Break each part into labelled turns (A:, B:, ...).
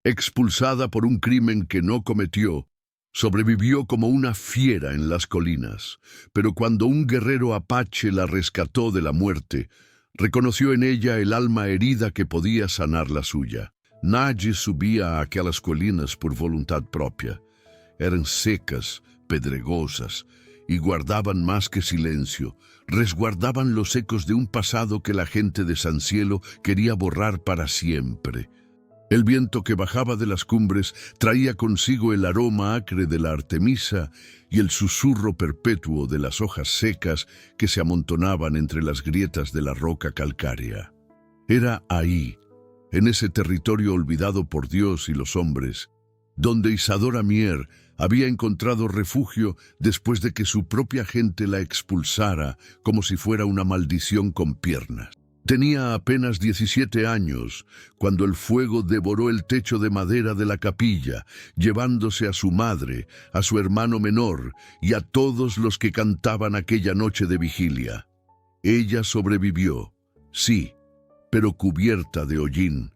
A: Expulsada por un crimen que no cometió, sobrevivió como una fiera en las colinas, pero cuando un guerrero apache la rescató de la muerte, reconoció en ella el alma herida que podía sanar la suya. Nadie subía a aquellas colinas por voluntad propia. Eran secas, pedregosas, y guardaban más que silencio, resguardaban los ecos de un pasado que la gente de San Cielo quería borrar para siempre. El viento que bajaba de las cumbres traía consigo el aroma acre de la artemisa y el susurro perpetuo de las hojas secas que se amontonaban entre las grietas de la roca calcárea. Era ahí, en ese territorio olvidado por Dios y los hombres, donde Isadora Mier había encontrado refugio después de que su propia gente la expulsara como si fuera una maldición con piernas. Tenía apenas 17 años cuando el fuego devoró el techo de madera de la capilla, llevándose a su madre, a su hermano menor y a todos los que cantaban aquella noche de vigilia. Ella sobrevivió, sí, pero cubierta de hollín,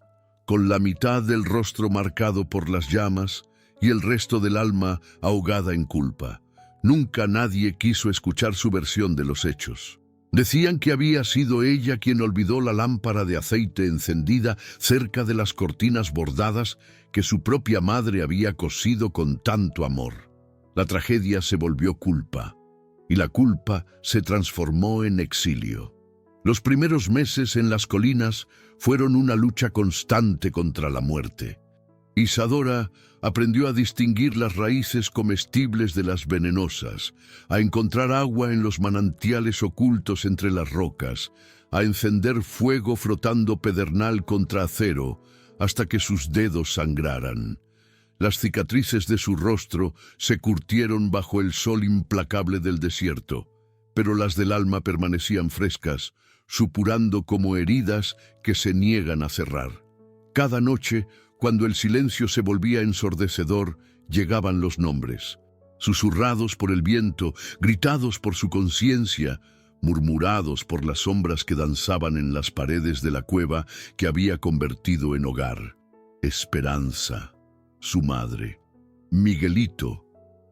A: con la mitad del rostro marcado por las llamas y el resto del alma ahogada en culpa. Nunca nadie quiso escuchar su versión de los hechos. Decían que había sido ella quien olvidó la lámpara de aceite encendida cerca de las cortinas bordadas que su propia madre había cosido con tanto amor. La tragedia se volvió culpa, y la culpa se transformó en exilio. Los primeros meses en las colinas fueron una lucha constante contra la muerte. Isadora aprendió a distinguir las raíces comestibles de las venenosas, a encontrar agua en los manantiales ocultos entre las rocas, a encender fuego frotando pedernal contra acero hasta que sus dedos sangraran. Las cicatrices de su rostro se curtieron bajo el sol implacable del desierto, pero las del alma permanecían frescas, supurando como heridas que se niegan a cerrar. Cada noche, cuando el silencio se volvía ensordecedor, llegaban los nombres, susurrados por el viento, gritados por su conciencia, murmurados por las sombras que danzaban en las paredes de la cueva que había convertido en hogar. Esperanza, su madre; Miguelito,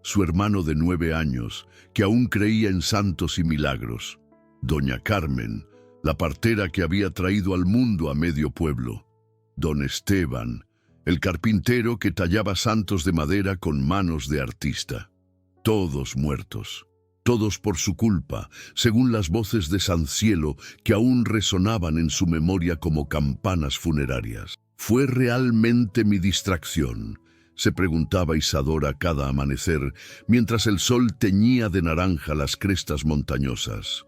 A: su hermano de 9 años, que aún creía en santos y milagros; doña Carmen, la partera que había traído al mundo a medio pueblo; don Esteban, el carpintero que tallaba santos de madera con manos de artista. Todos muertos, todos por su culpa, según las voces de San Cielo que aún resonaban en su memoria como campanas funerarias. ¿Fue realmente mi distracción?, se preguntaba Isadora cada amanecer, mientras el sol teñía de naranja las crestas montañosas.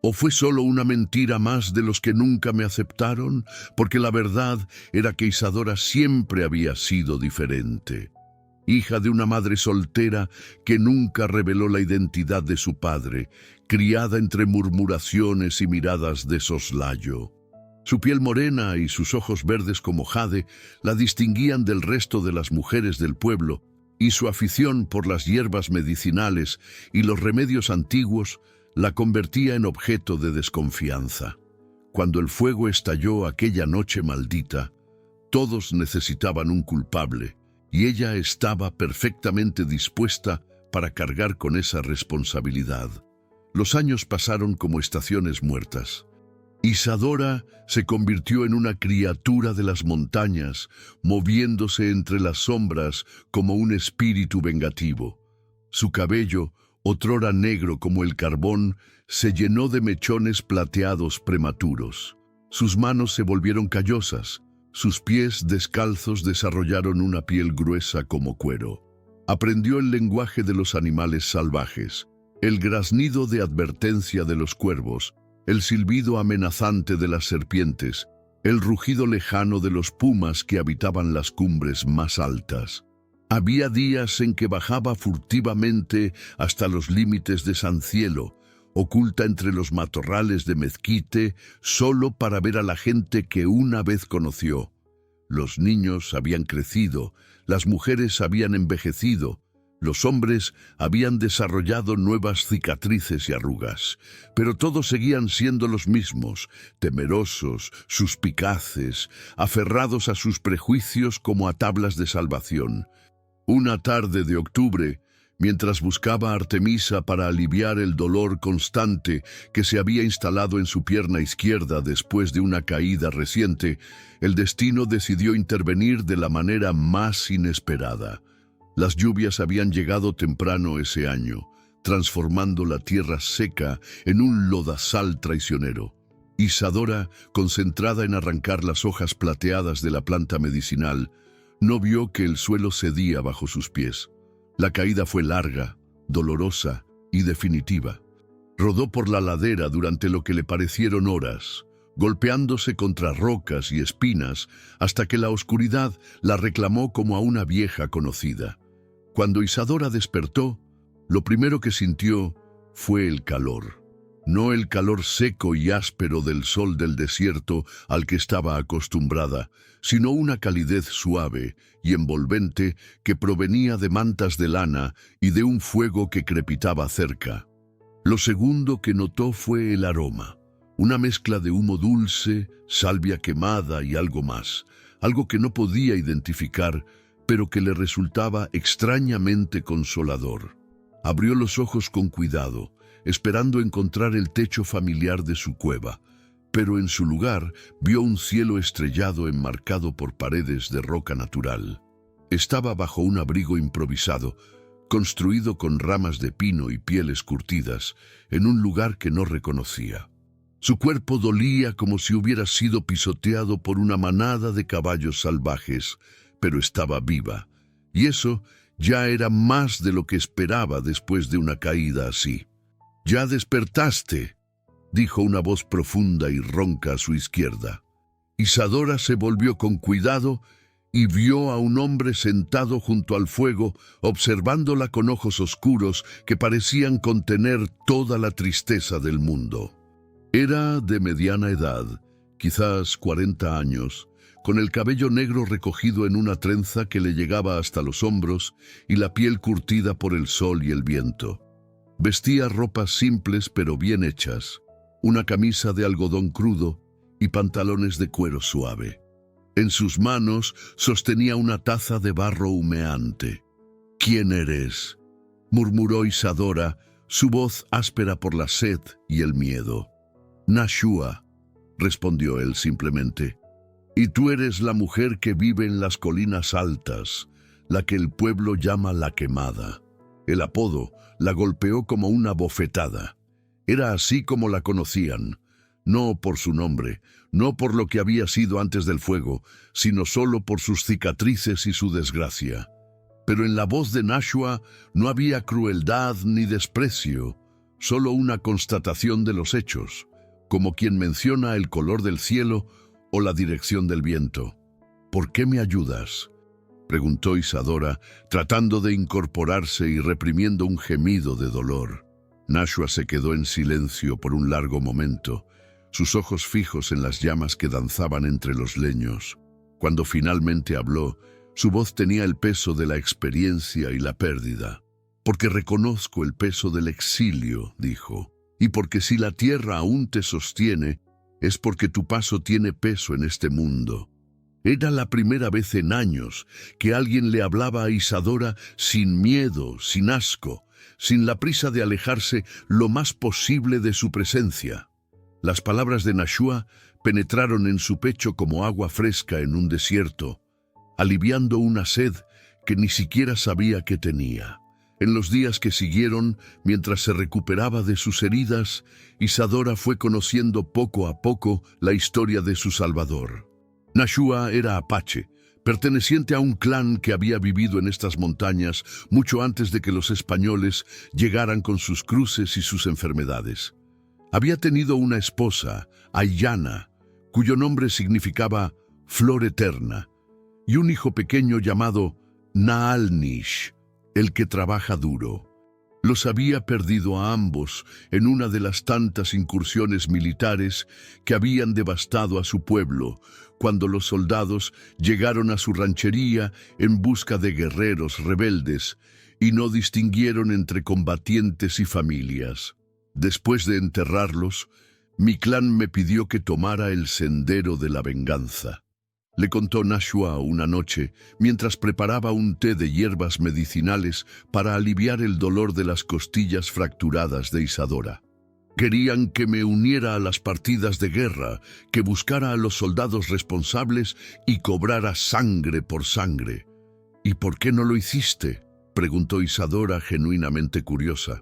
A: ¿O fue solo una mentira más de los que nunca me aceptaron? Porque la verdad era que Isadora siempre había sido diferente. Hija de una madre soltera que nunca reveló la identidad de su padre, criada entre murmuraciones y miradas de soslayo. Su piel morena y sus ojos verdes como jade la distinguían del resto de las mujeres del pueblo, y su afición por las hierbas medicinales y los remedios antiguos la convertía en objeto de desconfianza. Cuando el fuego estalló aquella noche maldita, todos necesitaban un culpable, y ella estaba perfectamente dispuesta para cargar con esa responsabilidad. Los años pasaron como estaciones muertas. Isadora se convirtió en una criatura de las montañas, moviéndose entre las sombras como un espíritu vengativo. Su cabello, otrora negro como el carbón, se llenó de mechones plateados prematuros. Sus manos se volvieron callosas, sus pies descalzos desarrollaron una piel gruesa como cuero. Aprendió el lenguaje de los animales salvajes, el graznido de advertencia de los cuervos, el silbido amenazante de las serpientes, el rugido lejano de los pumas que habitaban las cumbres más altas. Había días en que bajaba furtivamente hasta los límites de San Cielo, oculta entre los matorrales de mezquite, solo para ver a la gente que una vez conoció. Los niños habían crecido, las mujeres habían envejecido, Los hombres habían desarrollado nuevas cicatrices y arrugas, pero todos seguían siendo los mismos, temerosos, suspicaces, aferrados a sus prejuicios como a tablas de salvación. Una tarde de octubre, mientras buscaba a Artemisa para aliviar el dolor constante que se había instalado en su pierna izquierda después de una caída reciente, el destino decidió intervenir de la manera más inesperada. Las lluvias habían llegado temprano ese año, transformando la tierra seca en un lodazal traicionero. Isadora, concentrada en arrancar las hojas plateadas de la planta medicinal, no vio que el suelo cedía bajo sus pies. La caída fue larga, dolorosa y definitiva. Rodó por la ladera durante lo que le parecieron horas, golpeándose contra rocas y espinas hasta que la oscuridad la reclamó como a una vieja conocida. Cuando Isadora despertó, lo primero que sintió fue el calor. No el calor seco y áspero del sol del desierto al que estaba acostumbrada, sino una calidez suave y envolvente que provenía de mantas de lana y de un fuego que crepitaba cerca. Lo segundo que notó fue el aroma, una mezcla de humo dulce, salvia quemada y algo más, algo que no podía identificar, pero que le resultaba extrañamente consolador. Abrió los ojos con cuidado, esperando encontrar el techo familiar de su cueva, pero en su lugar vio un cielo estrellado enmarcado por paredes de roca natural. Estaba bajo un abrigo improvisado, construido con ramas de pino y pieles curtidas, en un lugar que no reconocía. Su cuerpo dolía como si hubiera sido pisoteado por una manada de caballos salvajes, pero estaba viva, y eso ya era más de lo que esperaba después de una caída así. «Ya despertaste», dijo una voz profunda y ronca a su izquierda. Isadora se volvió con cuidado y vio a un hombre sentado junto al fuego, observándola con ojos oscuros que parecían contener toda la tristeza del mundo. Era de mediana edad, quizás 40 años, con el cabello negro recogido en una trenza que le llegaba hasta los hombros y la piel curtida por el sol y el viento. Vestía ropas simples pero bien hechas, una camisa de algodón crudo y pantalones de cuero suave. En sus manos sostenía una taza de barro humeante. «¿Quién eres?», murmuró Isadora, su voz áspera por la sed y el miedo. «Nashua», respondió él simplemente. «Y tú eres la mujer que vive en las colinas altas, la que el pueblo llama la Quemada». El apodo la golpeó como una bofetada. Era así como la conocían, no por su nombre, no por lo que había sido antes del fuego, sino solo por sus cicatrices y su desgracia. Pero en la voz de Nashua no había crueldad ni desprecio, solo una constatación de los hechos, como quien menciona el color del cielo o la dirección del viento. «¿Por qué me ayudas?», preguntó Isadora, tratando de incorporarse y reprimiendo un gemido de dolor. Nashua se quedó en silencio por un largo momento, sus ojos fijos en las llamas que danzaban entre los leños. Cuando finalmente habló, su voz tenía el peso de la experiencia y la pérdida. «Porque reconozco el peso del exilio», dijo, «y porque si la tierra aún te sostiene, es porque tu paso tiene peso en este mundo». Era la primera vez en años que alguien le hablaba a Isadora sin miedo, sin asco, sin la prisa de alejarse lo más posible de su presencia. Las palabras de Nashua penetraron en su pecho como agua fresca en un desierto, aliviando una sed que ni siquiera sabía que tenía. En los días que siguieron, mientras se recuperaba de sus heridas, Isadora fue conociendo poco a poco la historia de su Salvador. Nashua era apache, perteneciente a un clan que había vivido en estas montañas mucho antes de que los españoles llegaran con sus cruces y sus enfermedades. Había tenido una esposa, Ayana, cuyo nombre significaba flor eterna, y un hijo pequeño llamado Naalnish, el que trabaja duro. Los había perdido a ambos en una de las tantas incursiones militares que habían devastado a su pueblo, cuando los soldados llegaron a su ranchería en busca de guerreros rebeldes, y no distinguieron entre combatientes y familias. Después de enterrarlos, mi clan me pidió que tomara el sendero de la venganza. Le contó Nashua una noche, mientras preparaba un té de hierbas medicinales para aliviar el dolor de las costillas fracturadas de Isadora. Querían que me uniera a las partidas de guerra, que buscara a los soldados responsables y cobrara sangre por sangre. ¿Y por qué no lo hiciste?, preguntó Isadora, genuinamente curiosa.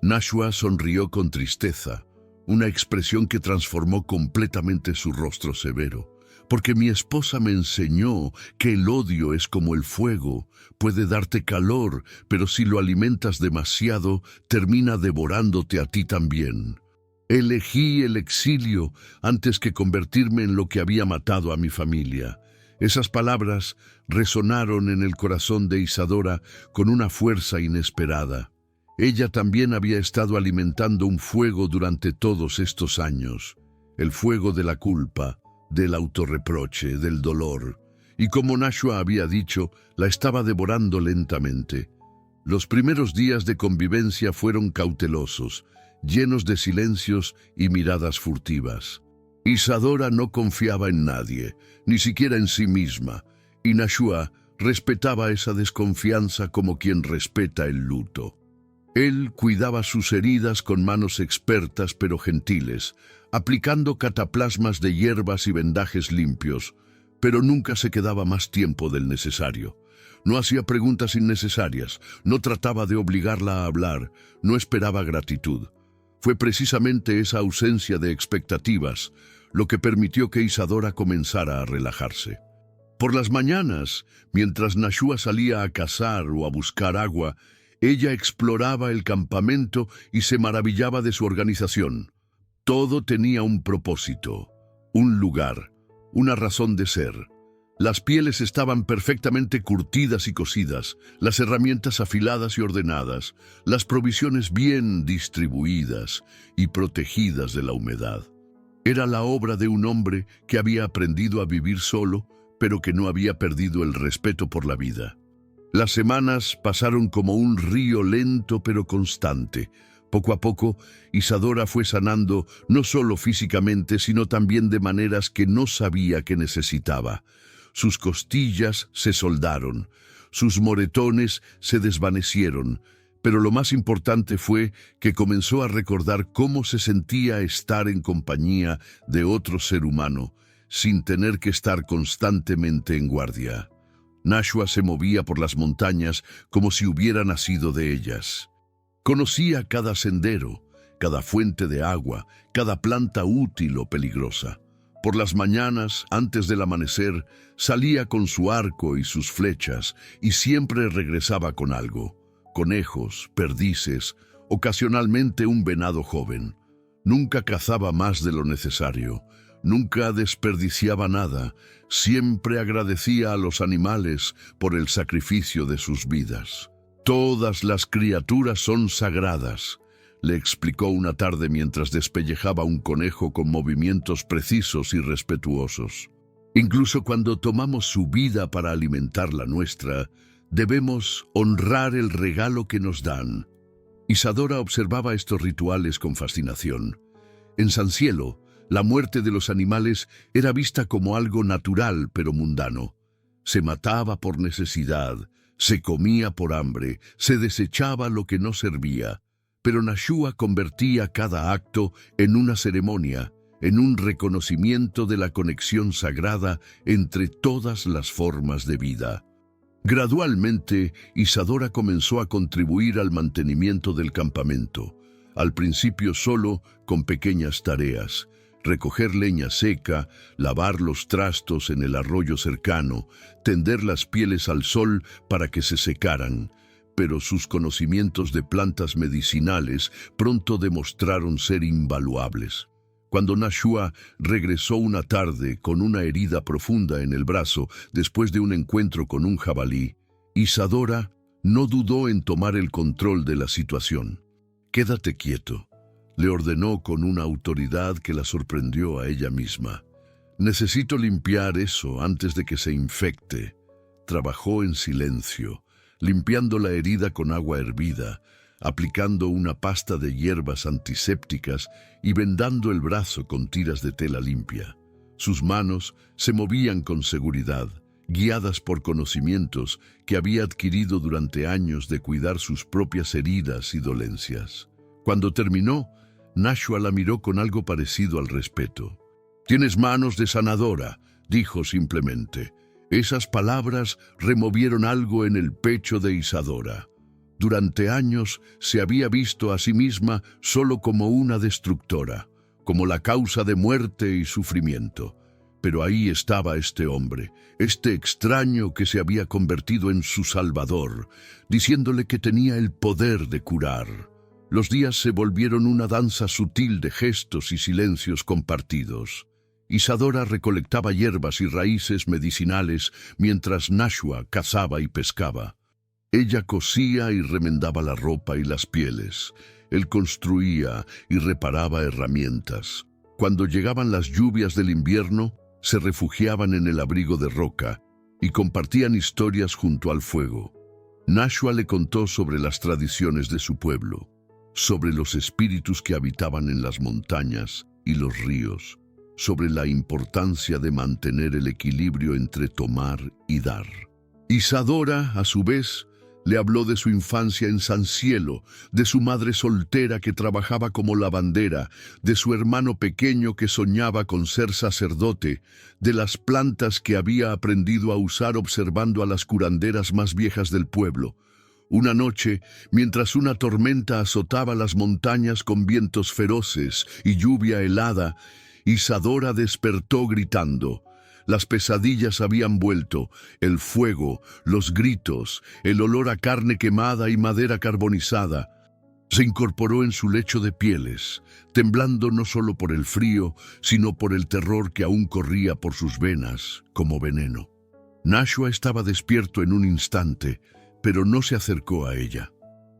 A: Nashua sonrió con tristeza, una expresión que transformó completamente su rostro severo. Porque mi esposa me enseñó que el odio es como el fuego, puede darte calor, pero si lo alimentas demasiado, termina devorándote a ti también. Elegí el exilio antes que convertirme en lo que había matado a mi familia. Esas palabras resonaron en el corazón de Isadora con una fuerza inesperada. Ella también había estado alimentando un fuego durante todos estos años, el fuego de la culpa, del autorreproche, del dolor, y como Nashua había dicho, la estaba devorando lentamente. Los primeros días de convivencia fueron cautelosos, llenos de silencios y miradas furtivas. Isadora no confiaba en nadie, ni siquiera en sí misma, y Nashua respetaba esa desconfianza como quien respeta el luto. Él cuidaba sus heridas con manos expertas pero gentiles, aplicando cataplasmas de hierbas y vendajes limpios, pero nunca se quedaba más tiempo del necesario. No hacía preguntas innecesarias, no trataba de obligarla a hablar, no esperaba gratitud. Fue precisamente esa ausencia de expectativas lo que permitió que Isadora comenzara a relajarse. Por las mañanas, mientras Nashua salía a cazar o a buscar agua, ella exploraba el campamento y se maravillaba de su organización. Todo tenía un propósito, un lugar, una razón de ser. Las pieles estaban perfectamente curtidas y cosidas, las herramientas afiladas y ordenadas, las provisiones bien distribuidas y protegidas de la humedad. Era la obra de un hombre que había aprendido a vivir solo, pero que no había perdido el respeto por la vida. Las semanas pasaron como un río lento pero constante. Poco a poco, Isadora fue sanando no solo físicamente, sino también de maneras que no sabía que necesitaba. Sus costillas se soldaron, sus moretones se desvanecieron, pero lo más importante fue que comenzó a recordar cómo se sentía estar en compañía de otro ser humano, sin tener que estar constantemente en guardia. Nashua se movía por las montañas como si hubiera nacido de ellas. Conocía cada sendero, cada fuente de agua, cada planta útil o peligrosa. Por las mañanas, antes del amanecer, salía con su arco y sus flechas y siempre regresaba con algo: conejos, perdices, ocasionalmente un venado joven. Nunca cazaba más de lo necesario. Nunca desperdiciaba nada, siempre agradecía a los animales por el sacrificio de sus vidas. Todas las criaturas son sagradas, le explicó una tarde mientras despellejaba un conejo con movimientos precisos y respetuosos. Incluso cuando tomamos su vida para alimentar la nuestra, debemos honrar el regalo que nos dan. Isadora observaba estos rituales con fascinación. En San Cielo, la muerte de los animales era vista como algo natural pero mundano. Se mataba por necesidad, se comía por hambre, se desechaba lo que no servía. Pero Nashua convertía cada acto en una ceremonia, en un reconocimiento de la conexión sagrada entre todas las formas de vida. Gradualmente, Isadora comenzó a contribuir al mantenimiento del campamento. Al principio solo con pequeñas tareas: recoger leña seca, lavar los trastos en el arroyo cercano, tender las pieles al sol para que se secaran. Pero sus conocimientos de plantas medicinales pronto demostraron ser invaluables. Cuando Nashua regresó una tarde con una herida profunda en el brazo después de un encuentro con un jabalí, Isadora no dudó en tomar el control de la situación. «Quédate quieto», le ordenó con una autoridad que la sorprendió a ella misma. «Necesito limpiar eso antes de que se infecte». Trabajó en silencio, limpiando la herida con agua hervida, aplicando una pasta de hierbas antisépticas y vendando el brazo con tiras de tela limpia. Sus manos se movían con seguridad, guiadas por conocimientos que había adquirido durante años de cuidar sus propias heridas y dolencias. Cuando terminó, Nashua la miró con algo parecido al respeto. «Tienes manos de sanadora», dijo simplemente. Esas palabras removieron algo en el pecho de Isadora. Durante años se había visto a sí misma solo como una destructora, como la causa de muerte y sufrimiento. Pero ahí estaba este hombre, este extraño que se había convertido en su salvador, diciéndole que tenía el poder de curar. Los días se volvieron una danza sutil de gestos y silencios compartidos. Isadora recolectaba hierbas y raíces medicinales mientras Nashua cazaba y pescaba. Ella cosía y remendaba la ropa y las pieles. Él construía y reparaba herramientas. Cuando llegaban las lluvias del invierno, se refugiaban en el abrigo de roca y compartían historias junto al fuego. Nashua le contó sobre las tradiciones de su pueblo, sobre los espíritus que habitaban en las montañas y los ríos, sobre la importancia de mantener el equilibrio entre tomar y dar. Isadora, a su vez, le habló de su infancia en San Cielo, de su madre soltera que trabajaba como lavandera, de su hermano pequeño que soñaba con ser sacerdote, de las plantas que había aprendido a usar observando a las curanderas más viejas del pueblo. Una noche, mientras una tormenta azotaba las montañas con vientos feroces y lluvia helada, Isadora despertó gritando. Las pesadillas habían vuelto, el fuego, los gritos, el olor a carne quemada y madera carbonizada. Se incorporó en su lecho de pieles, temblando no solo por el frío, sino por el terror que aún corría por sus venas, como veneno. Nashua estaba despierto en un instante, pero no se acercó a ella.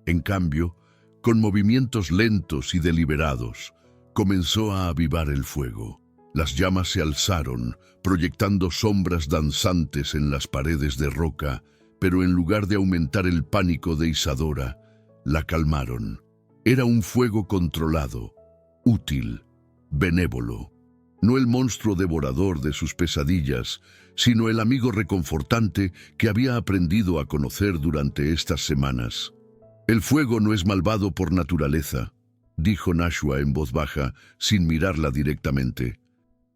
A: En cambio, con movimientos lentos y deliberados, comenzó a avivar el fuego. Las llamas se alzaron, proyectando sombras danzantes en las paredes de roca, pero en lugar de aumentar el pánico de Isadora, la calmaron. Era un fuego controlado, útil, benévolo. No el monstruo devorador de sus pesadillas, sino el amigo reconfortante que había aprendido a conocer durante estas semanas. «El fuego no es malvado por naturaleza», dijo Nashua en voz baja, sin mirarla directamente.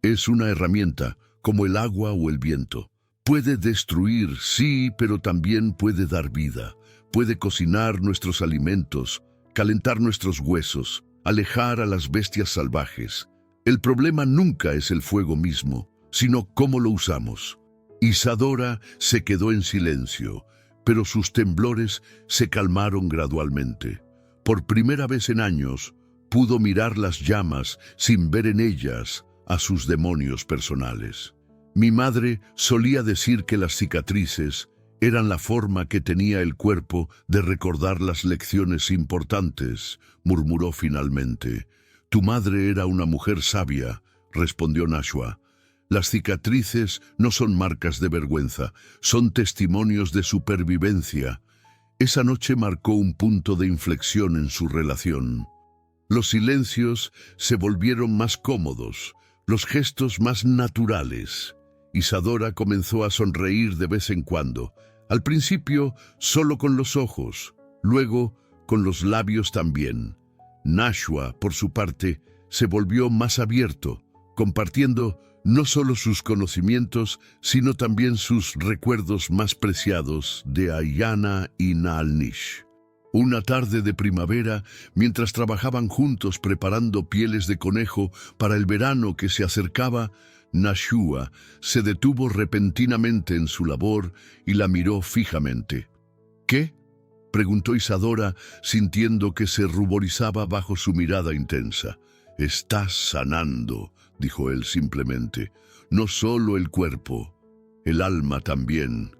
A: «Es una herramienta, como el agua o el viento. Puede destruir, sí, pero también puede dar vida. Puede cocinar nuestros alimentos, calentar nuestros huesos, alejar a las bestias salvajes. El problema nunca es el fuego mismo, sino cómo lo usamos». Isadora se quedó en silencio, pero sus temblores se calmaron gradualmente. Por primera vez en años, pudo mirar las llamas sin ver en ellas a sus demonios personales. «Mi madre solía decir que las cicatrices eran la forma que tenía el cuerpo de recordar las lecciones importantes», murmuró finalmente. «Tu madre era una mujer sabia», respondió Nashua. «Las cicatrices no son marcas de vergüenza, son testimonios de supervivencia». Esa noche marcó un punto de inflexión en su relación. Los silencios se volvieron más cómodos, los gestos más naturales. Isadora comenzó a sonreír de vez en cuando, al principio solo con los ojos, luego con los labios también. Nashua, por su parte, se volvió más abierto, compartiendo no solo sus conocimientos, sino también sus recuerdos más preciados de Ayana y Naalnish. Una tarde de primavera, mientras trabajaban juntos preparando pieles de conejo para el verano que se acercaba, Nashua se detuvo repentinamente en su labor y la miró fijamente. «¿Qué?», preguntó Isadora, sintiendo que se ruborizaba bajo su mirada intensa. «Estás sanando», dijo él simplemente. «No solo el cuerpo, el alma también».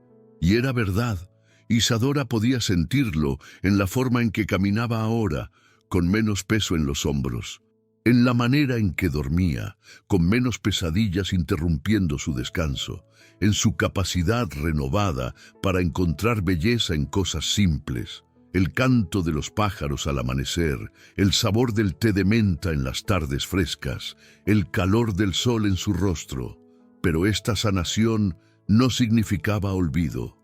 A: Y era verdad. Isadora podía sentirlo en la forma en que caminaba ahora, con menos peso en los hombros. en la manera en que dormía, con menos pesadillas interrumpiendo su descanso, en su capacidad renovada para encontrar belleza en cosas simples, el canto de los pájaros al amanecer, el sabor del té de menta en las tardes frescas, el calor del sol en su rostro. Pero esta sanación no significaba olvido.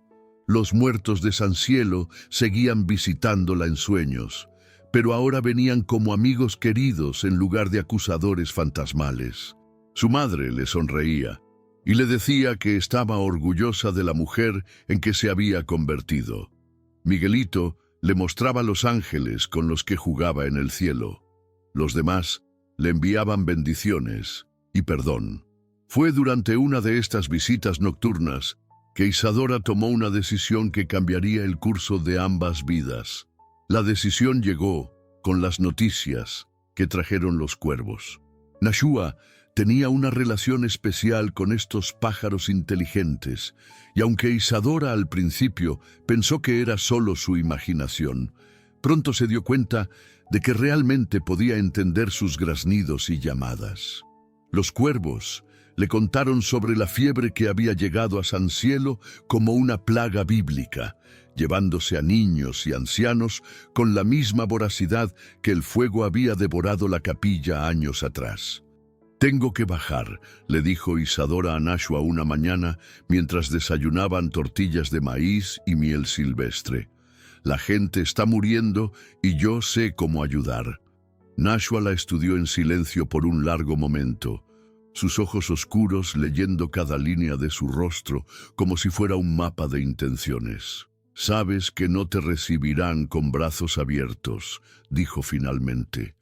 A: Los muertos de San Cielo seguían visitándola en sueños, pero ahora venían como amigos queridos en lugar de acusadores fantasmales. Su madre le sonreía y le decía que estaba orgullosa de la mujer en que se había convertido. Miguelito le mostraba los ángeles con los que jugaba en el cielo. Los demás le enviaban bendiciones y perdón. Fue durante una de estas visitas nocturnas que Isadora tomó una decisión que cambiaría el curso de ambas vidas. La decisión llegó con las noticias que trajeron los cuervos. Nashua tenía una relación especial con estos pájaros inteligentes, y aunque Isadora al principio pensó que era solo su imaginación, pronto se dio cuenta de que realmente podía entender sus graznidos y llamadas. Los cuervos le contaron sobre la fiebre que había llegado a San Cielo como una plaga bíblica, llevándose a niños y ancianos con la misma voracidad que el fuego había devorado la capilla años atrás. «Tengo que bajar», le dijo Isadora a Nashua una mañana mientras desayunaban tortillas de maíz y miel silvestre. «La gente está muriendo y yo sé cómo ayudar». Nashua la estudió en silencio por un largo momento, sus ojos oscuros leyendo cada línea de su rostro como si fuera un mapa de intenciones. «Sabes que no te recibirán con brazos abiertos», dijo finalmente.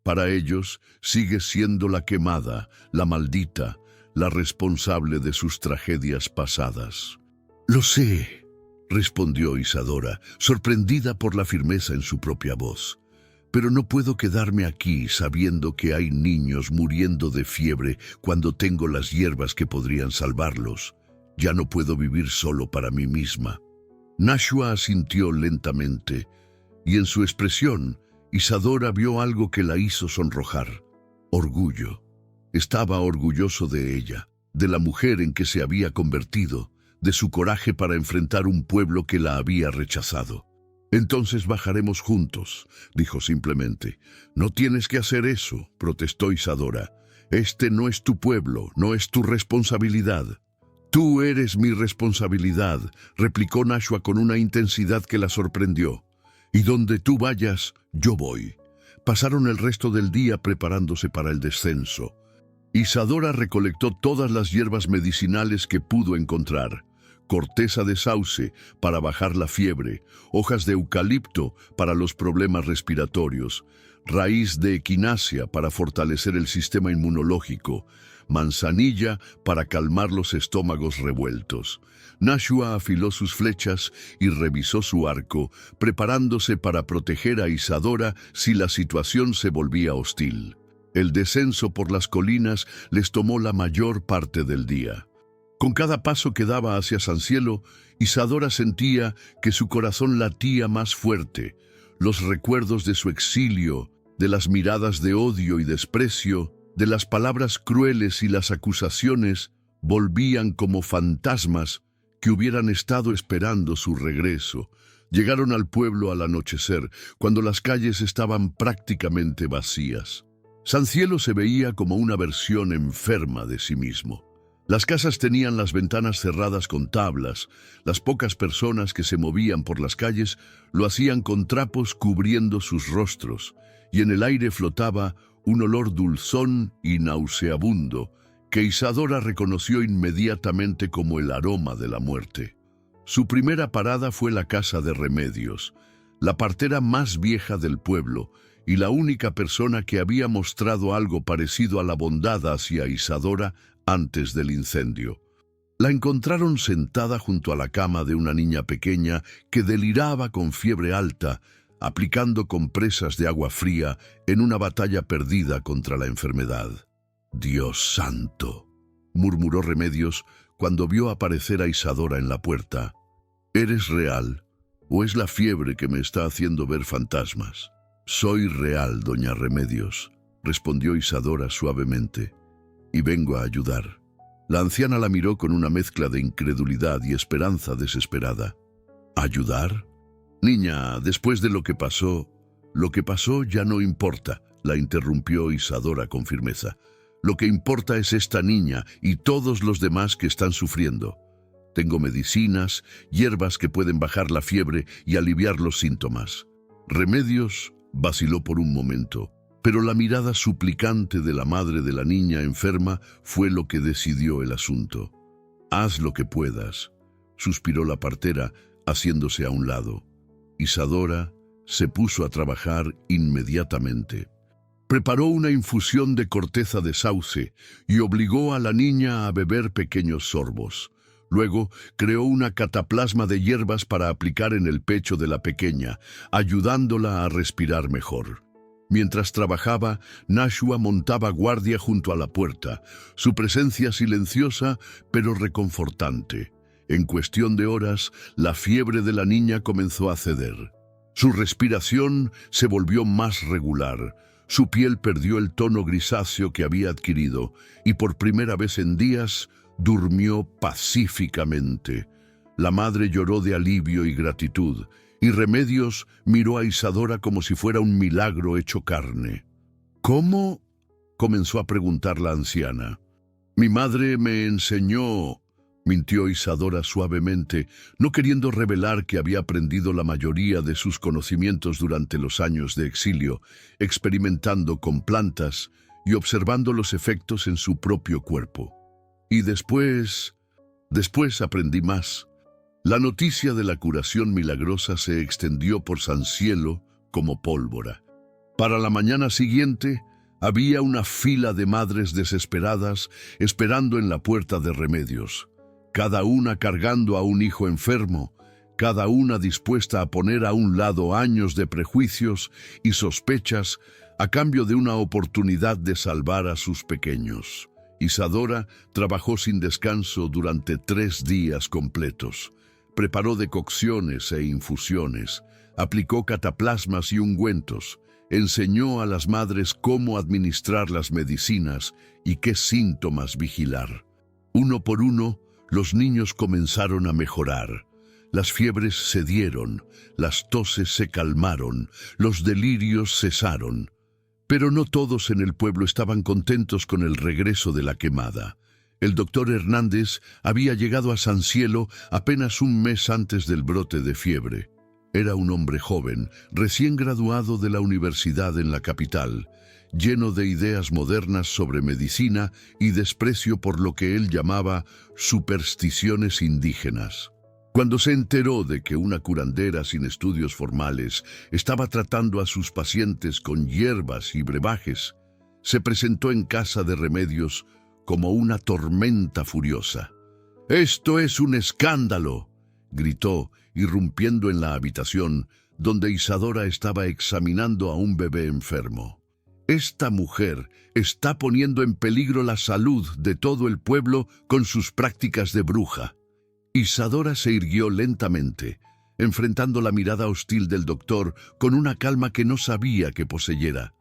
A: «Para ellos sigues siendo la quemada, la maldita, la responsable de sus tragedias pasadas». «Lo sé», respondió Isadora, sorprendida por la firmeza en su propia voz. «Pero no puedo quedarme aquí sabiendo que hay niños muriendo de fiebre cuando tengo las hierbas que podrían salvarlos. Ya no puedo vivir solo para mí misma». Nashua asintió lentamente, y en su expresión, Isadora vio algo que la hizo sonrojar. Orgullo. Estaba orgulloso de ella, de la mujer en que se había convertido, de su coraje para enfrentar un pueblo que la había rechazado. «Entonces bajaremos juntos», dijo simplemente. «No tienes que hacer eso», protestó Isadora. «Este no es tu pueblo, no es tu responsabilidad». «Tú eres mi responsabilidad», replicó Nashua con una intensidad que la sorprendió. «Y donde tú vayas, yo voy». Pasaron el resto del día preparándose para el descenso. Isadora recolectó todas las hierbas medicinales que pudo encontrar. Corteza de sauce para bajar la fiebre, hojas de eucalipto para los problemas respiratorios, raíz de equinacia para fortalecer el sistema inmunológico, manzanilla para calmar los estómagos revueltos. Nashua afiló sus flechas y revisó su arco, preparándose para proteger a Isadora si la situación se volvía hostil. El descenso por las colinas les tomó la mayor parte del día. Con cada paso que daba hacia San Cielo, Isadora sentía que su corazón latía más fuerte. Los recuerdos de su exilio, de las miradas de odio y desprecio, de las palabras crueles y las acusaciones, volvían como fantasmas que hubieran estado esperando su regreso. Llegaron al pueblo al anochecer, cuando las calles estaban prácticamente vacías. San Cielo se veía como una versión enferma de sí mismo. Las casas tenían las ventanas cerradas con tablas, las pocas personas que se movían por las calles lo hacían con trapos cubriendo sus rostros, y en el aire flotaba un olor dulzón y nauseabundo que Isadora reconoció inmediatamente como el aroma de la muerte. Su primera parada fue la casa de Remedios, la partera más vieja del pueblo y la única persona que había mostrado algo parecido a la bondad hacia Isadora antes del incendio. La encontraron sentada junto a la cama de una niña pequeña que deliraba con fiebre alta, aplicando compresas de agua fría en una batalla perdida contra la enfermedad. «Dios santo», murmuró Remedios cuando vio aparecer a Isadora en la puerta. «¿Eres real o es la fiebre que me está haciendo ver fantasmas?» «Soy real, doña Remedios», respondió Isadora suavemente, y vengo a ayudar. La anciana la miró con una mezcla de incredulidad y esperanza desesperada. ¿Ayudar? Niña, después de lo que pasó ya no importa, la interrumpió Isadora con firmeza. Lo que importa es esta niña y todos los demás que están sufriendo. Tengo medicinas, hierbas que pueden bajar la fiebre y aliviar los síntomas. Remedios vaciló por un momento, pero la mirada suplicante de la madre de la niña enferma fue lo que decidió el asunto. Haz lo que puedas, suspiró la partera, haciéndose a un lado. Isadora se puso a trabajar inmediatamente. Preparó una infusión de corteza de sauce y obligó a la niña a beber pequeños sorbos. Luego creó una cataplasma de hierbas para aplicar en el pecho de la pequeña, ayudándola a respirar mejor. Mientras trabajaba, Nashua montaba guardia junto a la puerta, su presencia silenciosa pero reconfortante. En cuestión de horas, la fiebre de la niña comenzó a ceder. Su respiración se volvió más regular. Su piel perdió el tono grisáceo que había adquirido y por primera vez en días durmió pacíficamente. La madre lloró de alivio y gratitud, y Remedios miró a Isadora como si fuera un milagro hecho carne. ¿Cómo? Comenzó a preguntar la anciana. Mi madre me enseñó, mintió Isadora suavemente, no queriendo revelar que había aprendido la mayoría de sus conocimientos durante los años de exilio, experimentando con plantas y observando los efectos en su propio cuerpo. Y después aprendí más. La noticia de la curación milagrosa se extendió por San Cielo como pólvora. Para la mañana siguiente, había una fila de madres desesperadas esperando en la puerta de Remedios, cada una cargando a un hijo enfermo, cada una dispuesta a poner a un lado años de prejuicios y sospechas a cambio de una oportunidad de salvar a sus pequeños. Isadora trabajó sin descanso durante 3 días completos. Preparó decocciones e infusiones, aplicó cataplasmas y ungüentos, enseñó a las madres cómo administrar las medicinas y qué síntomas vigilar. Uno por uno, los niños comenzaron a mejorar. Las fiebres cedieron, las toses se calmaron, los delirios cesaron. Pero no todos en el pueblo estaban contentos con el regreso de la quemada. El doctor Hernández había llegado a San Cielo apenas un mes antes del brote de fiebre. Era un hombre joven, recién graduado de la universidad en la capital, lleno de ideas modernas sobre medicina y desprecio por lo que él llamaba supersticiones indígenas. Cuando se enteró de que una curandera sin estudios formales estaba tratando a sus pacientes con hierbas y brebajes, se presentó en casa de Remedios como una tormenta furiosa. «¡Esto es un escándalo!», gritó, irrumpiendo en la habitación donde Isadora estaba examinando a un bebé enfermo. «Esta mujer está poniendo en peligro la salud de todo el pueblo con sus prácticas de bruja». Isadora se irguió lentamente, enfrentando la mirada hostil del doctor con una calma que no sabía que poseyera.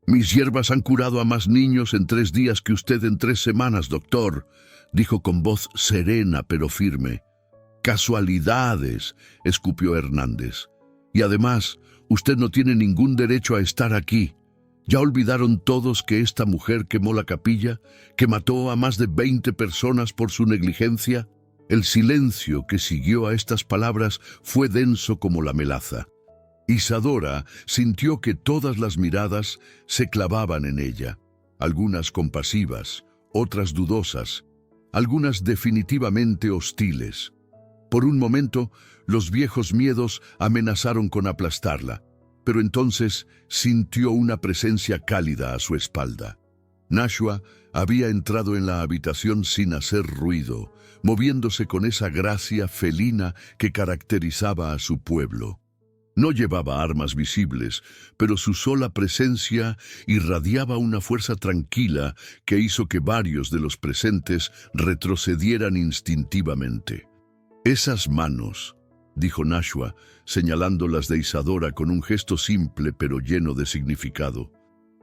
A: «Mis hierbas han curado a más niños en 3 días que usted en 3 semanas, doctor», dijo con voz serena pero firme. «Casualidades», escupió Hernández. «Y además, usted no tiene ningún derecho a estar aquí. ¿Ya olvidaron todos que esta mujer quemó la capilla, que mató a más de 20 personas por su negligencia?» El silencio que siguió a estas palabras fue denso como la melaza. Isadora sintió que todas las miradas se clavaban en ella, algunas compasivas, otras dudosas, algunas definitivamente hostiles. Por un momento, los viejos miedos amenazaron con aplastarla, pero entonces sintió una presencia cálida a su espalda. Nashua había entrado en la habitación sin hacer ruido, moviéndose con esa gracia felina que caracterizaba a su pueblo. No llevaba armas visibles, pero su sola presencia irradiaba una fuerza tranquila que hizo que varios de los presentes retrocedieran instintivamente. «Esas manos», dijo Nashua, señalando las de Isadora con un gesto simple pero lleno de significado.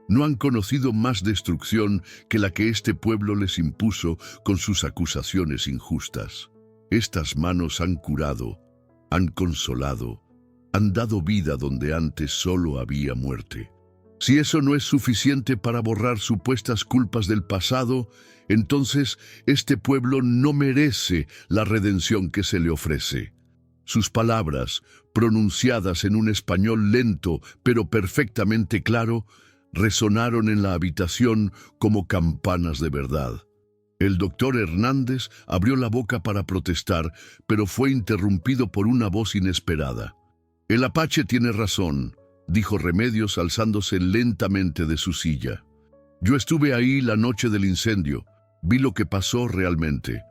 A: No han conocido más destrucción que la que este pueblo les impuso con sus acusaciones injustas. Estas manos han curado, han consolado, han dado vida donde antes solo había muerte. Si eso no es suficiente para borrar supuestas culpas del pasado, entonces este pueblo no merece la redención que se le ofrece. Sus palabras, pronunciadas en un español lento pero perfectamente claro, resonaron en la habitación como campanas de verdad. El doctor Hernández abrió la boca para protestar, pero fue interrumpido por una voz inesperada. «El apache tiene razón», dijo Remedios alzándose lentamente de su silla. «Yo estuve ahí la noche del incendio, vi lo que pasó realmente».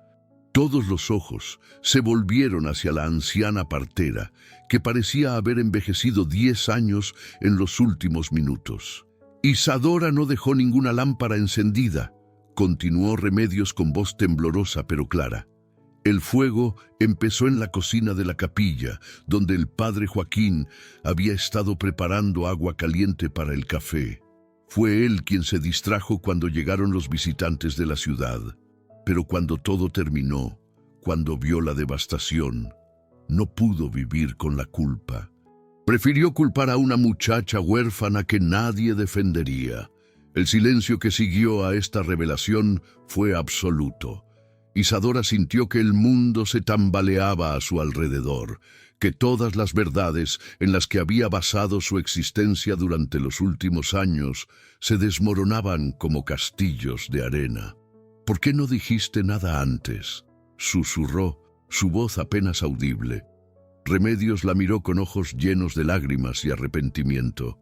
A: Todos los ojos se volvieron hacia la anciana partera, que parecía haber envejecido 10 años en los últimos minutos. «Isadora no dejó ninguna lámpara encendida», continuó Remedios con voz temblorosa pero clara. «El fuego empezó en la cocina de la capilla, donde el padre Joaquín había estado preparando agua caliente para el café. Fue él quien se distrajo cuando llegaron los visitantes de la ciudad. Pero cuando todo terminó, cuando vio la devastación, no pudo vivir con la culpa. Prefirió culpar a una muchacha huérfana que nadie defendería. El silencio que siguió a esta revelación fue absoluto. Isadora sintió que el mundo se tambaleaba a su alrededor, que todas las verdades en las que había basado su existencia durante los últimos años se desmoronaban como castillos de arena. «¿Por qué no dijiste nada antes?», susurró, su voz apenas audible. Remedios la miró con ojos llenos de lágrimas y arrepentimiento.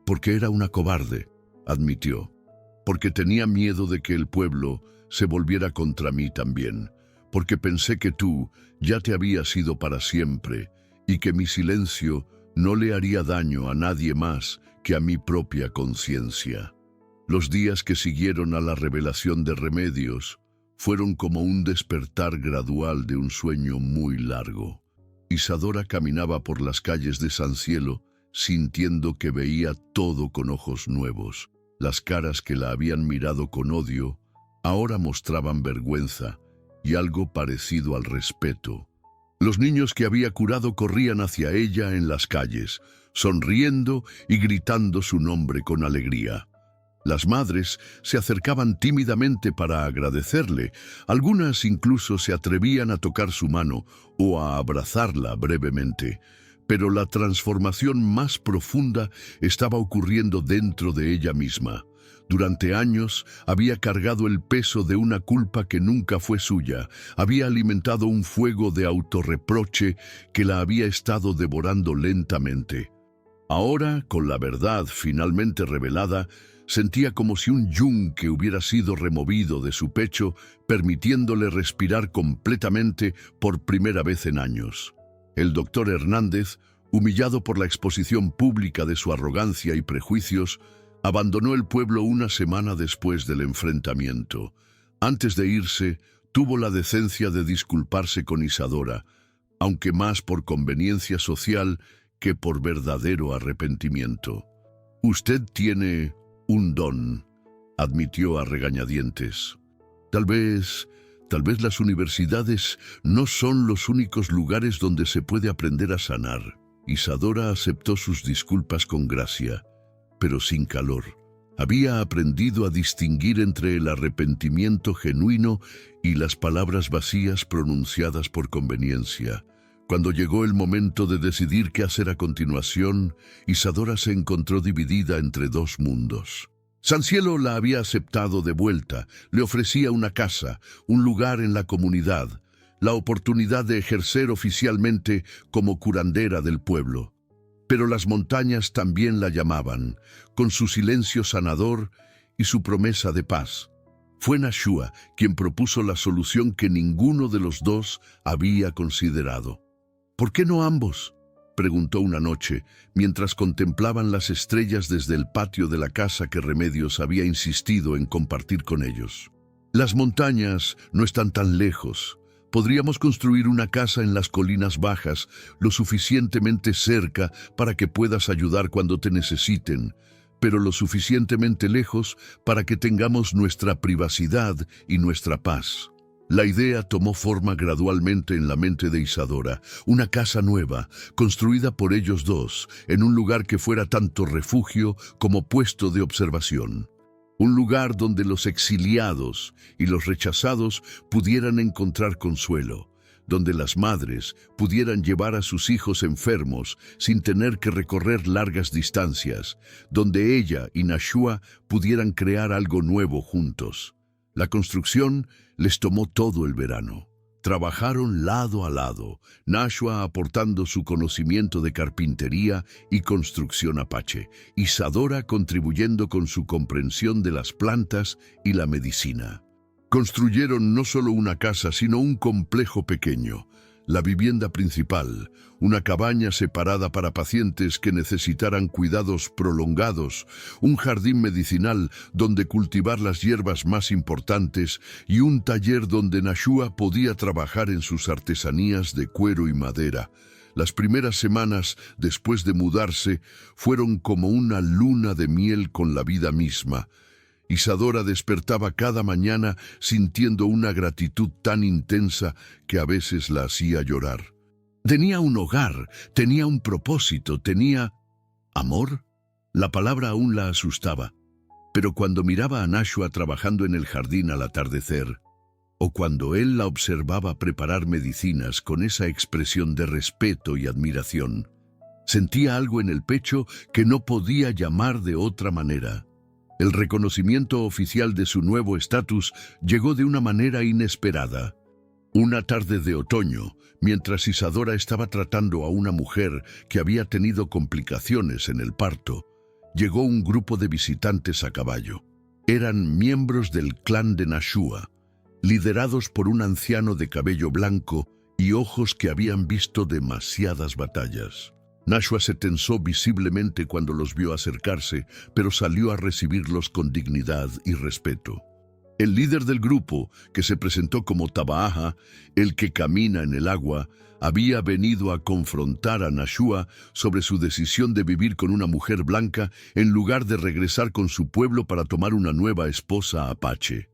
A: «Porque era una cobarde», admitió. «Porque tenía miedo de que el pueblo se volviera contra mí también. Porque pensé que tú ya te habías ido para siempre y que mi silencio no le haría daño a nadie más que a mi propia conciencia». Los días que siguieron a la revelación de Remedios fueron como un despertar gradual de un sueño muy largo. Isadora caminaba por las calles de San Cielo sintiendo que veía todo con ojos nuevos. Las caras que la habían mirado con odio ahora mostraban vergüenza y algo parecido al respeto. Los niños que había curado corrían hacia ella en las calles, sonriendo y gritando su nombre con alegría. Las madres se acercaban tímidamente para agradecerle, algunas incluso se atrevían a tocar su mano o a abrazarla brevemente, pero la transformación más profunda estaba ocurriendo dentro de ella misma. Durante años había cargado el peso de una culpa que nunca fue suya, había alimentado un fuego de autorreproche que la había estado devorando lentamente. Ahora, con la verdad finalmente revelada, sentía como si un yunque hubiera sido removido de su pecho, permitiéndole respirar completamente por primera vez en años. El doctor Hernández, humillado por la exposición pública de su arrogancia y prejuicios, abandonó el pueblo una semana después del enfrentamiento. Antes de irse, tuvo la decencia de disculparse con Isadora, aunque más por conveniencia social que por verdadero arrepentimiento. «Usted tiene un don», admitió a regañadientes. Tal vez las universidades no son los únicos lugares donde se puede aprender a sanar». Isadora aceptó sus disculpas con gracia, pero sin calor. Había aprendido a distinguir entre el arrepentimiento genuino y las palabras vacías pronunciadas por conveniencia. Cuando llegó el momento de decidir qué hacer a continuación, Isadora se encontró dividida entre dos mundos. San Cielo la había aceptado de vuelta, le ofrecía una casa, un lugar en la comunidad, la oportunidad de ejercer oficialmente como curandera del pueblo. Pero las montañas también la llamaban, con su silencio sanador y su promesa de paz. Fue Nashua quien propuso la solución que ninguno de los dos había considerado. «¿Por qué no ambos?», preguntó una noche, mientras contemplaban las estrellas desde el patio de la casa que Remedios había insistido en compartir con ellos. «Las montañas no están tan lejos. Podríamos construir una casa en las colinas bajas, lo suficientemente cerca para que puedas ayudar cuando te necesiten, pero lo suficientemente lejos para que tengamos nuestra privacidad y nuestra paz. La idea tomó forma gradualmente en la mente de Isadora, una casa nueva, construida por ellos dos, en un lugar que fuera tanto refugio como puesto de observación. Un lugar donde los exiliados y los rechazados pudieran encontrar consuelo, donde las madres pudieran llevar a sus hijos enfermos sin tener que recorrer largas distancias, donde ella y Nashua pudieran crear algo nuevo juntos. La construcción les tomó todo el verano. Trabajaron lado a lado, Nashua aportando su conocimiento de carpintería y construcción apache, Isadora contribuyendo con su comprensión de las plantas y la medicina. Construyeron no solo una casa, sino un complejo pequeño, la vivienda principal, una cabaña separada para pacientes que necesitaran cuidados prolongados, un jardín medicinal donde cultivar las hierbas más importantes y un taller donde Nashua podía trabajar en sus artesanías de cuero y madera. Las primeras semanas después de mudarse fueron como una luna de miel con la vida misma. Isadora despertaba cada mañana sintiendo una gratitud tan intensa que a veces la hacía llorar. Tenía un hogar, tenía un propósito, tenía... ¿amor? La palabra aún la asustaba, pero cuando miraba a Nashua trabajando en el jardín al atardecer, o cuando él la observaba preparar medicinas con esa expresión de respeto y admiración, sentía algo en el pecho que no podía llamar de otra manera. El reconocimiento oficial de su nuevo estatus llegó de una manera inesperada. Una tarde de otoño, mientras Isadora estaba tratando a una mujer que había tenido complicaciones en el parto, llegó un grupo de visitantes a caballo. Eran miembros del clan de Nashua, liderados por un anciano de cabello blanco y ojos que habían visto demasiadas batallas. Nashua se tensó visiblemente cuando los vio acercarse, pero salió a recibirlos con dignidad y respeto. El líder del grupo, que se presentó como Tabaaja, el que camina en el agua, había venido a confrontar a Nashua sobre su decisión de vivir con una mujer blanca en lugar de regresar con su pueblo para tomar una nueva esposa apache.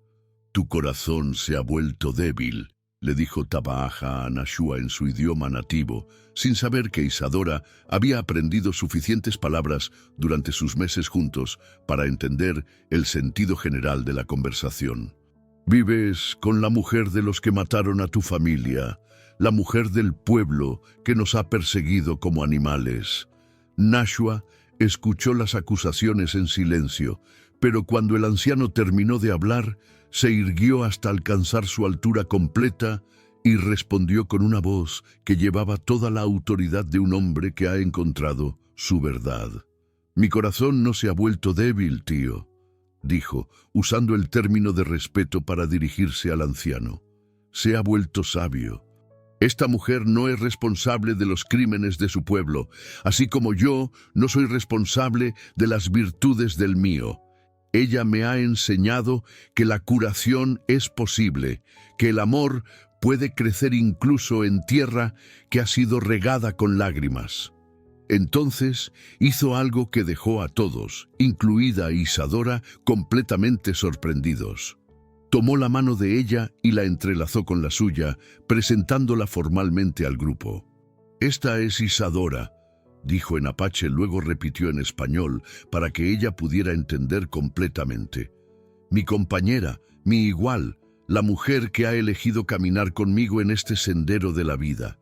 A: «Tu corazón se ha vuelto débil», le dijo Tabaaja a Nashua en su idioma nativo, sin saber que Isadora había aprendido suficientes palabras durante sus meses juntos para entender el sentido general de la conversación. «Vives con la mujer de los que mataron a tu familia, la mujer del pueblo que nos ha perseguido como animales». Nashua escuchó las acusaciones en silencio, pero cuando el anciano terminó de hablar, se irguió hasta alcanzar su altura completa y respondió con una voz que llevaba toda la autoridad de un hombre que ha encontrado su verdad. «Mi corazón no se ha vuelto débil, tío», dijo, usando el término de respeto para dirigirse al anciano. «Se ha vuelto sabio. Esta mujer no es responsable de los crímenes de su pueblo, así como yo no soy responsable de las virtudes del mío. Ella me ha enseñado que la curación es posible, que el amor puede crecer incluso en tierra que ha sido regada con lágrimas». Entonces hizo algo que dejó a todos, incluida a Isadora, completamente sorprendidos. Tomó la mano de ella y la entrelazó con la suya, presentándola formalmente al grupo. «Esta es Isadora», dijo en apache, luego repitió en español para que ella pudiera entender completamente. «Mi compañera, mi igual, la mujer que ha elegido caminar conmigo en este sendero de la vida.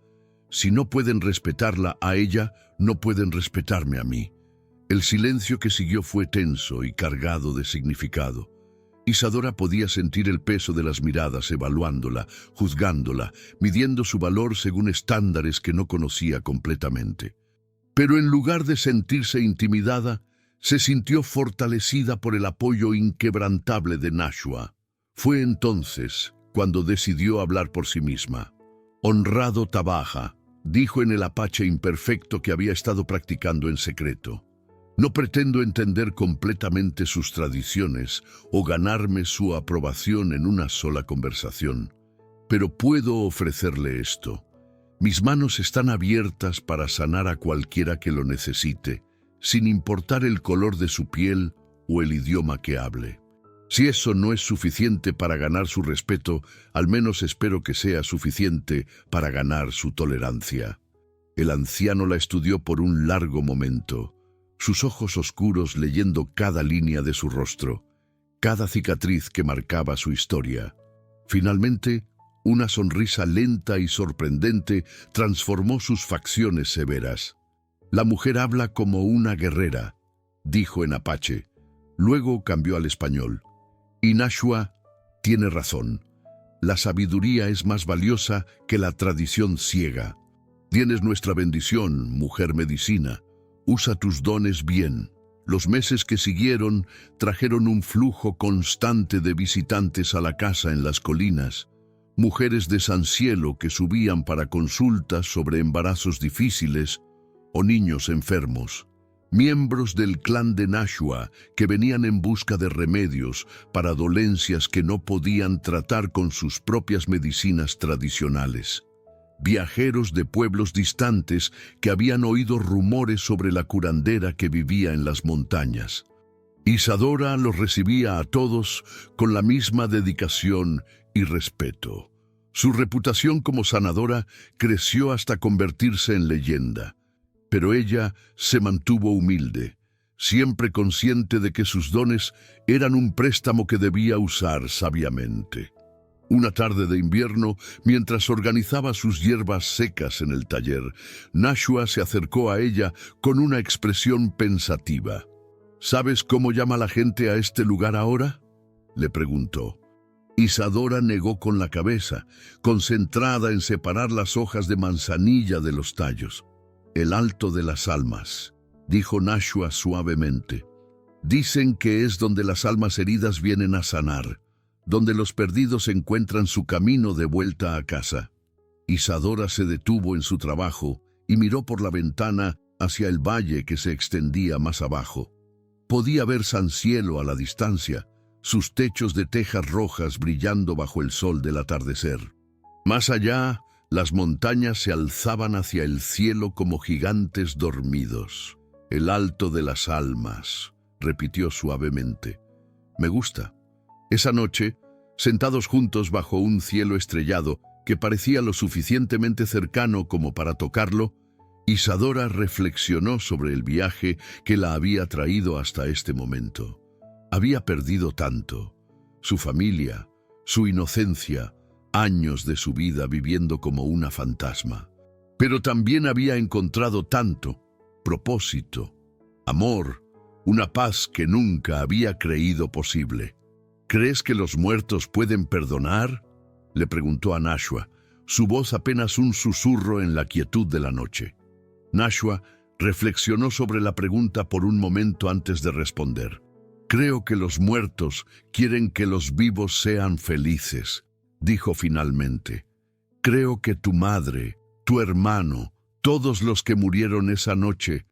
A: Si no pueden respetarla a ella, no pueden respetarme a mí». El silencio que siguió fue tenso y cargado de significado. Isadora podía sentir el peso de las miradas evaluándola, juzgándola, midiendo su valor según estándares que no conocía completamente. Pero en lugar de sentirse intimidada, se sintió fortalecida por el apoyo inquebrantable de Nashua. Fue entonces cuando decidió hablar por sí misma. «Honrado Tabaaja», dijo en el apache imperfecto que había estado practicando en secreto. «No pretendo entender completamente sus tradiciones o ganarme su aprobación en una sola conversación, pero puedo ofrecerle esto. Mis manos están abiertas para sanar a cualquiera que lo necesite, sin importar el color de su piel o el idioma que hable. Si eso no es suficiente para ganar su respeto, al menos espero que sea suficiente para ganar su tolerancia. El anciano la estudió por un largo momento, sus ojos oscuros leyendo cada línea de su rostro, cada cicatriz que marcaba su historia. Finalmente, una sonrisa lenta y sorprendente transformó sus facciones severas. «La mujer habla como una guerrera», dijo en apache. Luego cambió al español. «Y Nashua tiene razón. La sabiduría es más valiosa que la tradición ciega. Tienes nuestra bendición, mujer medicina. Usa tus dones bien». Los meses que siguieron trajeron un flujo constante de visitantes a la casa en las colinas. Mujeres de San Cielo que subían para consultas sobre embarazos difíciles o niños enfermos. Miembros del clan de Nashua que venían en busca de remedios para dolencias que no podían tratar con sus propias medicinas tradicionales. Viajeros de pueblos distantes que habían oído rumores sobre la curandera que vivía en las montañas. Isadora los recibía a todos con la misma dedicación y respeto. Su reputación como sanadora creció hasta convertirse en leyenda. Pero ella se mantuvo humilde, siempre consciente de que sus dones eran un préstamo que debía usar sabiamente. Una tarde de invierno, mientras organizaba sus hierbas secas en el taller, Nashua se acercó a ella con una expresión pensativa. «¿Sabes cómo llama la gente a este lugar ahora?», le preguntó. Isadora negó con la cabeza, concentrada en separar las hojas de manzanilla de los tallos. «El Alto de las Almas», dijo Nashua suavemente. «Dicen que es donde las almas heridas vienen a sanar, donde los perdidos encuentran su camino de vuelta a casa». Isadora se detuvo en su trabajo y miró por la ventana hacia el valle que se extendía más abajo. Podía ver San Cielo a la distancia, sus techos de tejas rojas brillando bajo el sol del atardecer. Más allá, las montañas se alzaban hacia el cielo como gigantes dormidos. «El Alto de las Almas», repitió suavemente. «Me gusta». Esa noche, sentados juntos bajo un cielo estrellado que parecía lo suficientemente cercano como para tocarlo, Isadora reflexionó sobre el viaje que la había traído hasta este momento. Había perdido tanto: su familia, su inocencia, años de su vida viviendo como una fantasma. Pero también había encontrado tanto: propósito, amor, una paz que nunca había creído posible. «¿Crees que los muertos pueden perdonar?», le preguntó a Nashua, su voz apenas un susurro en la quietud de la noche. Nashua reflexionó sobre la pregunta por un momento antes de responder. «Creo que los muertos quieren que los vivos sean felices», dijo finalmente. «Creo que tu madre, tu hermano, todos los que murieron esa noche,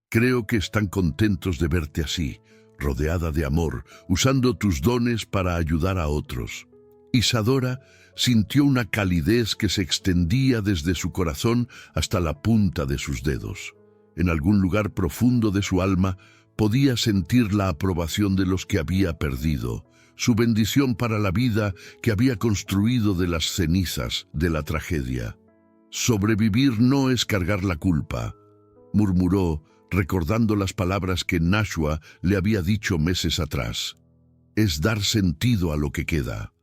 A: creo que están contentos de verte así, rodeada de amor, usando tus dones para ayudar a otros». Isadora sintió una calidez que se extendía desde su corazón hasta la punta de sus dedos. En algún lugar profundo de su alma podía sentir la aprobación de los que había perdido, su bendición para la vida que había construido de las cenizas de la tragedia. «Sobrevivir no es cargar la culpa», murmuró, recordando las palabras que Nashua le había dicho meses atrás. «Es dar sentido a lo que queda».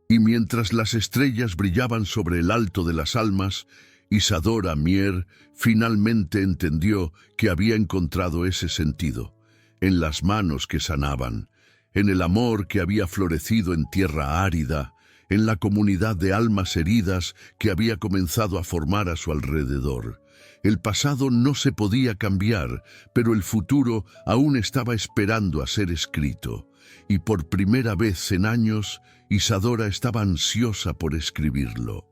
A: Y mientras las estrellas brillaban sobre el Alto de las Almas, Isadora Mier finalmente entendió que había encontrado ese sentido, en las manos que sanaban, en el amor que había florecido en tierra árida, en la comunidad de almas heridas que había comenzado a formar a su alrededor. El pasado no se podía cambiar, pero el futuro aún estaba esperando a ser escrito. Y por primera vez en años, Isadora estaba ansiosa por escribirlo.